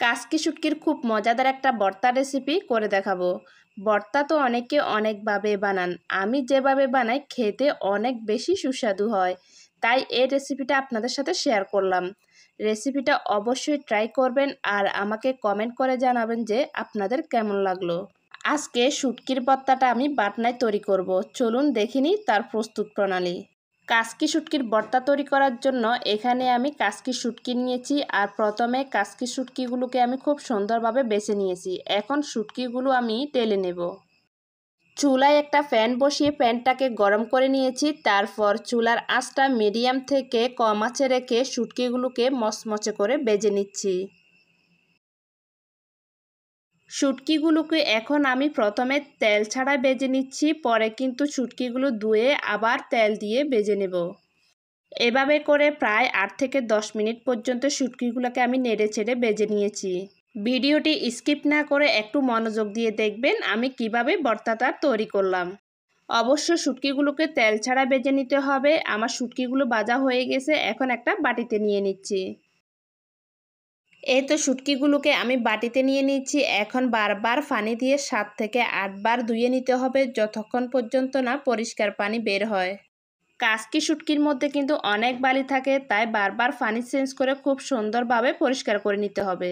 কাসকি শুটকির খুব মজাদার একটা ভর্তা রেসিপি করে দেখাবো। ভর্তা তো অনেকে অনেকভাবে বানান, আমি যেভাবে বানাই খেতে অনেক বেশি সুস্বাদু হয়, তাই এই রেসিপিটা আপনাদের সাথে শেয়ার করলাম। রেসিপিটা অবশ্যই ট্রাই করবেন আর আমাকে কমেন্ট করে জানাবেন যে আপনাদের কেমন লাগলো। আজকে শুটকির ভর্তাটা আমি বাটনায় তৈরি করব, চলুন দেখিনি তার প্রস্তুত প্রণালী। কাসকি শুটকির ভর্তা তৈরি করার জন্য এখানে আমি কাসকি শুটকি নিয়েছি আর প্রথমে কাসকি শুটকিগুলোকে আমি খুব সুন্দরভাবে বেছে নিয়েছি। এখন শুটকিগুলো আমি টেলে নেব। চুলায় একটা প্যান বসিয়ে প্যানটাকে গরম করে নিয়েছি, তারপর চুলার আঁচটা মিডিয়াম থেকে কম আঁচে রেখে শুটকিগুলোকে মচমচে করে ভেজে নিচ্ছি। শুটকিগুলোকে এখন আমি প্রথমে তেল ছাড়া ভেজে নিচ্ছি, পরে কিন্তু শুটকিগুলো ধুয়ে আবার তেল দিয়ে ভেজে নেব। এভাবে করে প্রায় 8 থেকে 10 মিনিট পর্যন্ত শুটকিগুলোকে আমি নেড়ে চেড়ে ভেজে নিয়েছি। ভিডিওটি স্কিপ না করে একটু মনোযোগ দিয়ে দেখবেন আমি কিভাবে ভর্তাটা তৈরি করলাম। অবশ্য শুটকিগুলোকে তেল ছাড়া ভেজে নিতে হবে। আমার শুটকিগুলো ভাজা হয়ে গেছে, এখন একটা বাটিতে নিয়ে নিচ্ছি। এই তো শুটকিগুলোকে আমি বাটিতে নিয়ে নিচ্ছি। এখন বারবার পানি দিয়ে 7 থেকে 8 বার ধুয়ে নিতে হবে, যতক্ষণ পর্যন্ত না পরিষ্কার পানি বের হয়। কাসকি শুটকির মধ্যে কিন্তু অনেক বালি থাকে, তাই বারবার পানি চেঞ্জ করে খুব সুন্দরভাবে পরিষ্কার করে নিতে হবে।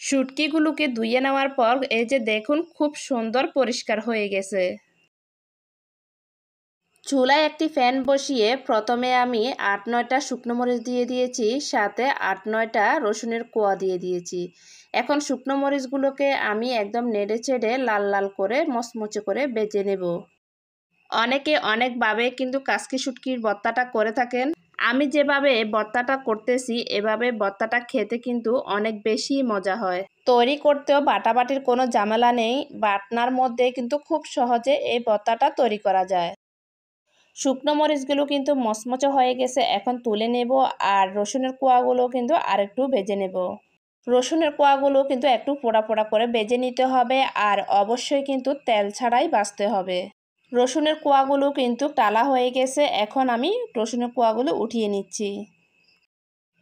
শুটকিগুলোকে ধুয়ে নেওয়ার পর এই যে দেখুন খুব সুন্দর পরিষ্কার হয়ে গেছে। চুলায় একটি ফ্যান বসিয়ে প্রথমে আমি 8-9টা শুকনো মরিচ দিয়ে দিয়েছি, সাথে 8-9টা রসুনের কোয়া দিয়ে দিয়েছি। এখন শুকনো মরিচগুলোকে আমি একদম নেড়ে চেড়ে লাল লাল করে মচমচে করে ভেজে নেব। অনেকে অনেকভাবে কিন্তু কাসকি শুটকির ভর্তাটা করে থাকেন। আমি যেভাবে ভর্তাটা করতেছি এভাবে ভর্তাটা খেতে কিন্তু অনেক বেশি মজা হয়। তৈরি করতেও বাটাবাটির কোনো ঝামেলা নেই, বাটনার মধ্যে কিন্তু খুব সহজে এই ভর্তাটা তৈরি করা যায়। শুকনো মরিচগুলো কিন্তু মচমচে হয়ে গেছে, এখন তুলে নেব। আর রসুনের কোয়াগুলো কিন্তু আরেকটু ভেজে নেব। রসুনের কোয়াগুলো কিন্তু একটু পোড়া পোড়া করে ভেজে নিতে হবে, আর অবশ্যই কিন্তু তেল ছাড়াই ভাজতে হবে। রসুনের কোয়াগুলো কিন্তু টালা হয়ে গেছে, এখন আমি রসুনের কোয়াগুলো উঠিয়ে নিচ্ছি।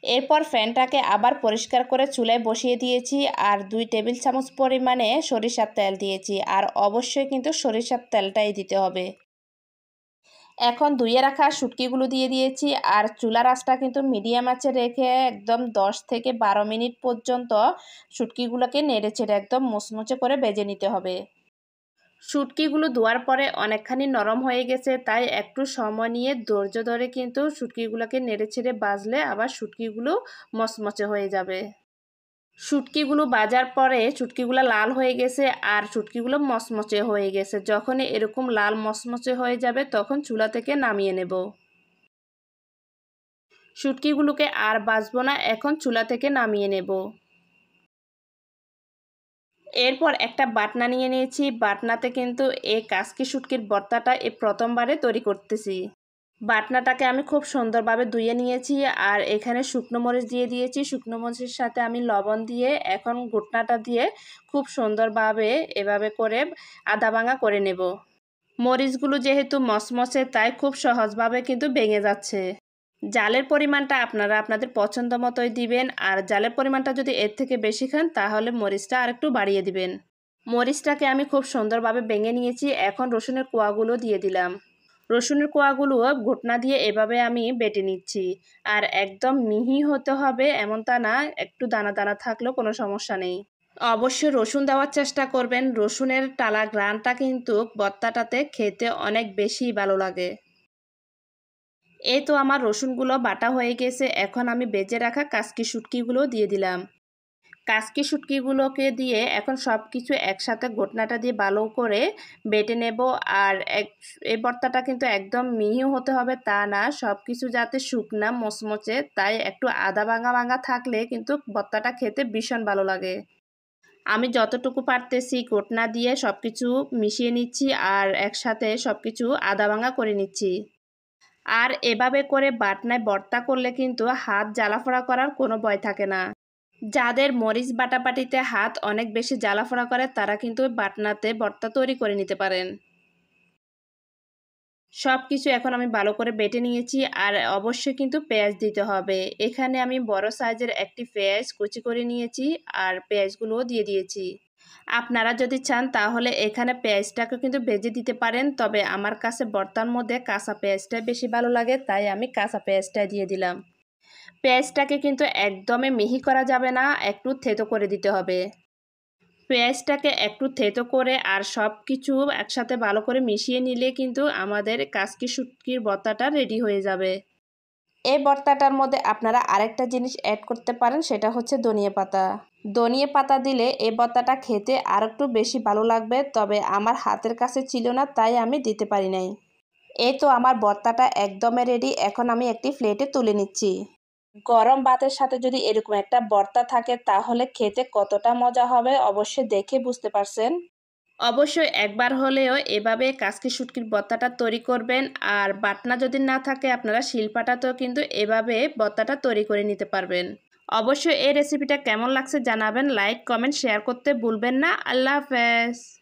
এরপর ফ্যানটাকে আবার পরিষ্কার করে চুলায় বসিয়ে দিয়েছি আর 2 টেবিল চামচ পরিমাণে সরিষার তেল দিয়েছি, আর অবশ্যই কিন্তু সরিষার তেলটাই দিতে হবে। এখন ধুয়ে রাখা শুটকিগুলো দিয়ে দিয়েছি আর চুলার আঁচটা কিন্তু মিডিয়াম আঁচে রেখে একদম 10 থেকে 12 মিনিট পর্যন্ত শুটকিগুলোকে নেড়ে চেড়ে একদম মুচমুচে করে ভেজে নিতে হবে। শুটকিগুলো ধোয়ার পরে অনেকখানি নরম হয়ে গেছে, তাই একটু সময় নিয়ে ধৈর্য ধরে কিন্তু শুটকিগুলোকে নেড়ে ছেড়ে ভাজলে আবার শুটকিগুলো মচমচে হয়ে যাবে। শুটকিগুলো ভাজার পরে শুটকিগুলো লাল হয়ে গেছে আর শুটকিগুলো মচমচে হয়ে গেছে। যখনই এরকম লাল মচমচে হয়ে যাবে তখন চুলা থেকে নামিয়ে নেব। শুটকিগুলোকে আর ভাজবো না, এখন চুলা থেকে নামিয়ে নেব। এরপর একটা বাটনা নিয়ে নিয়েছি, বাটনাতে কিন্তু এই কাসকি শুটকির ভর্তাটা এই প্রথমবারে তৈরি করতেছি। বাটনাটাকে আমি খুব সুন্দরভাবে ধুয়ে নিয়েছি আর এখানে শুকনো মরিচ দিয়ে দিয়েছি। শুকনো মরিচের সাথে আমি লবণ দিয়ে এখন ঘুটনাটা দিয়ে খুব সুন্দরভাবে এভাবে করে আধা ভাঙা করে নেব। মরিচগুলো যেহেতু মচমচে তাই খুব সহজভাবে কিন্তু ভেঙে যাচ্ছে। জালের পরিমাণটা আপনারা আপনাদের পছন্দ মতোই দিবেন, আর জালের পরিমাণটা যদি এর থেকে বেশি খান তাহলে মরিচটা আরেকটু বাড়িয়ে দিবেন। মরিচটাকে আমি খুব সুন্দরভাবে ভেঙে নিয়েছি, এখন রসুনের কোয়াগুলো দিয়ে দিলাম। রসুনের কোয়াগুলো ঘুটনা দিয়ে এভাবে আমি বেটে নিচ্ছি। আর একদম মিহি হতে হবে এমনটা না, একটু দানা দানা থাকলেও কোনো সমস্যা নেই। অবশ্যই রসুন দেওয়ার চেষ্টা করবেন, রসুনের টালা ঘ্রাণটা কিন্তু ভর্তাটাতে খেতে অনেক বেশি ভালো লাগে। এই তো আমার রসুনগুলো বাটা হয়ে গেছে, এখন আমি ভেজে রাখা কাসকি শুটকিগুলো দিয়ে দিলাম। কাসকি শুটকিগুলোকে দিয়ে এখন সব কিছু একসাথে ঘটনাটা দিয়ে ভালো করে বেটে নেব। আর এই ভর্তাটা কিন্তু একদম মিহিও হতে হবে তা না, সব কিছু যাতে শুকনা মচমচে, তাই একটু আদা ভাঙা ভাঙা থাকলে কিন্তু ভর্তাটা খেতে ভীষণ ভালো লাগে। আমি যতটুকু পারতেছি ঘটনা দিয়ে সব কিছু মিশিয়ে নিচ্ছি আর একসাথে সব কিছু আদা ভাঙা করে নিচ্ছি। আর এভাবে করে বাটনায় ভর্তা করলে কিন্তু হাত জ্বালাফোড়া করার কোনো ভয় থাকে না। যাদের মরিচ বাটাবাটিতে হাত অনেক বেশি জ্বালাফোড়া করে তারা কিন্তু বাটনাতে ভর্তা তৈরি করে নিতে পারেন। সব কিছু এখন আমি ভালো করে বেটে নিয়েছি। আর অবশ্যই কিন্তু পেঁয়াজ দিতে হবে। এখানে আমি বড় সাইজের একটি পেঁয়াজ কুচি করে নিয়েছি আর পেঁয়াজগুলোও দিয়ে দিয়েছি। আপনারা যদি চান তাহলে এখানে পেঁয়াজটাকে কিন্তু ভেজে দিতে পারেন, তবে আমার কাছে ভর্তার মধ্যে কাঁচা পেঁয়াজটা বেশি ভালো লাগে, তাই আমি কাঁচা পেঁয়াজটা দিয়ে দিলাম। পেঁয়াজটাকে কিন্তু একদমই মিহি করা যাবে না, একটু থেতো করে দিতে হবে। পেঁয়াজটাকে একটু থেতো করে আর সব কিছু একসাথে ভালো করে মিশিয়ে নিলে কিন্তু আমাদের কাসকি শুটকির ভর্তাটা রেডি হয়ে যাবে। এই ভর্তাটার মধ্যে আপনারা আরেকটা জিনিস অ্যাড করতে পারেন, সেটা হচ্ছে ধনিয়া পাতা। ধনিয়া পাতা দিলে এই ভর্তাটা খেতে আর একটু বেশি ভালো লাগবে, তবে আমার হাতের কাছে ছিল না তাই আমি দিতে পারি নাই। এই তো আমার ভর্তাটা একদমই রেডি। এখন আমি একটি প্লেটে তুলে নিচ্ছি। গরম ভাতের সাথে যদি এরকম একটা ভর্তা থাকে তাহলে খেতে কতটা মজা হবে অবশ্যই দেখে বুঝতে পারছেন। অবশ্যই একবার হলেও এভাবে কাসকি শুটকির ভর্তাটা তৈরি করবেন। আর বাটনা যদি না থাকে আপনারা শিলপাটাতেও কিন্তু এভাবে ভর্তাটা তৈরি করে নিতে পারবেন। অবশ্যই এই রেসিপিটা কেমন লাগছে জানাবেন। লাইক কমেন্ট শেয়ার করতে ভুলবেন না। আল্লাহ হাফেজ।